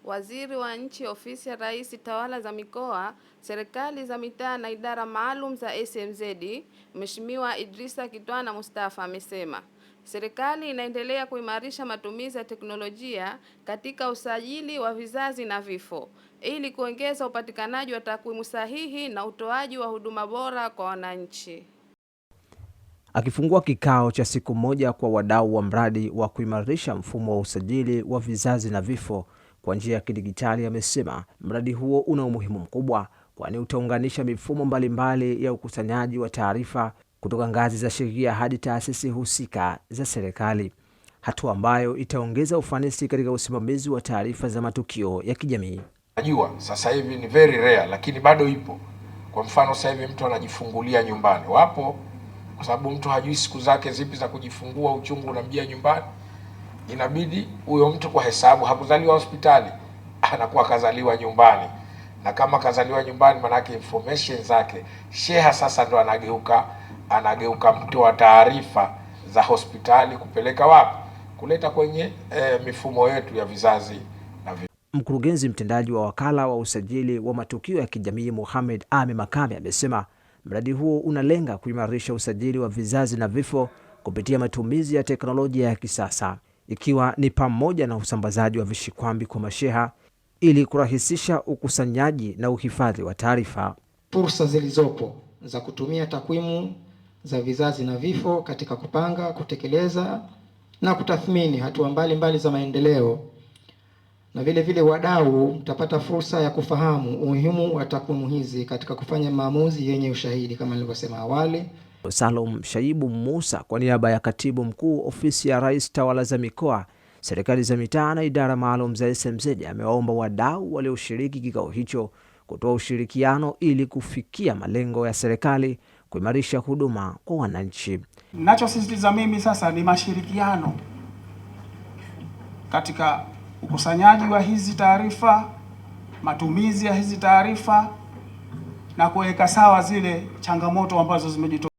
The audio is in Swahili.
Waziri wa Nchi, Ofisi ya Rais, Tawala za Mikoa, Serikali za Mitaa na Idara Maalum za SMZ, Mheshimiwa Idrisa Kitwana Mustafa amesema serikali inaendelea kuimarisha matumizi ya teknolojia katika usajili wa vizazi na vifo ili kuongeza upatikanaji wa takwimu sahihi na utoaji wa huduma bora kwa wananchi. Akifungua kikao cha siku moja kwa wadau wa mradi wa kuimarisha mfumo wa usajili wa vizazi na vifo kwa njia ya kidijitali, amesema mradi huo una umuhimu mkubwa kwani utaunganisha mifumo mbalimbali ya ukusanyaji wa taarifa kutoka ngazi za sheria hadi taasisi husika za serikali, hatua ambayo itaongeza ufanisi katika usimamizi wa taarifa za matukio ya kijamii. Najua sasa hivi ni very rare, lakini bado ipo. Kwa mfano sasa hivi mtu anajifungulia nyumbani, wapo, kwa sababu mtu hajui siku zake zipi za kujifungua, uchungu unamjia nyumbani, inabidi huyo mtu kwa hesabu hakuzaliwa hospitali, anakuwa kazaliwa nyumbani, na kama kazaliwa nyumbani manake information zake sheha sasa ndo anageuka mtu wa taarifa za hospitali kupeleka wapi, kuleta kwenye mifumo yetu ya vizazi na vifo. Mkurugenzi mtendaji wa wakala wa usajili wa matukio ya kijamii Mohamed Ame Makame amesema mradi huo unalenga kuimarisha usajili wa vizazi na vifo kupitia matumizi ya teknolojia ya kisasa, ikiwa ni pamoja na usambazaji wa vishikwambi kwa masheha ili kurahisisha ukusanyaji na uhifadhi wa taarifa. Fursa zilizopo za kutumia takwimu za vizazi na vifo katika kupanga, kutekeleza na kutathmini hatua mbalimbali za maendeleo, na vile vile wadau mtapata fursa ya kufahamu umuhimu wa takwimu hizi katika kufanya maamuzi yenye ushahidi kama nilivyosema awali. Salum Shaibu Musa kwa niaba ya Katibu Mkuu, Ofisi ya Rais, Tawala za Mikoa, Serikali za Mitaa na Idara Maalum za SMZ amewaomba wadau walioshiriki kikao hicho kutoa ushirikiano ili kufikia malengo ya serikali kuimarisha huduma kwa wananchi. Ninachosisitiza mimi sasa ni mashirikiano katika ukusanyaji wa hizi taarifa, matumizi ya hizi taarifa na kuweka sawa zile changamoto ambazo zimejitokeza.